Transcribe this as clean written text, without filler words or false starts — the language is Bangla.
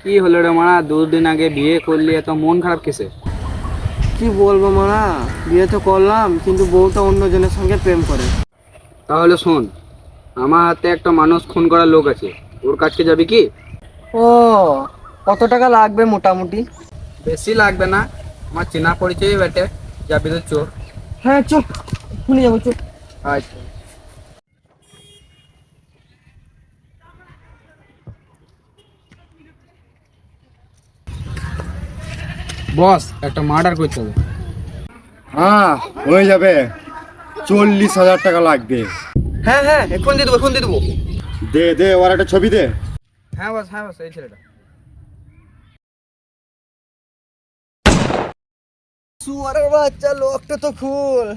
কি হলো রে মারা, দুদিন আগে বিয়ে করলি, এত মন খারাপ কিসে? কি বলবো মারা, বিয়ে তো করলাম কিন্তু বউটা অন্যজনের সঙ্গে প্রেম করে। তাহলে শোন, আমার হাতে একটা মানুষ খুন করার লোক আছে, ওর কাছকে যাবি কি? ও, কত টাকা লাগবে মোটামুটি? বেশি লাগবে না, আমার চেনা পরিচয় বেটে, যাবি তো চো। হ্যাঁ চল, শুনে যাবো চল। আচ্ছা বস, একটা মার্ডার করতে হবে। হ্যাঁ, হয়ে যাবে। 40,000 টাকা লাগবে। হ্যাঁ হ্যাঁ, এখন দিয়ে দেবো, এখন দিয়ে দেবো। দে দে, ওর একটা ছবি দে। হ্যাঁ বস, হ্যাঁ বস, এই ছেলেটা। শুয়ারের বাচ্চা, লোকটা তো ফুল।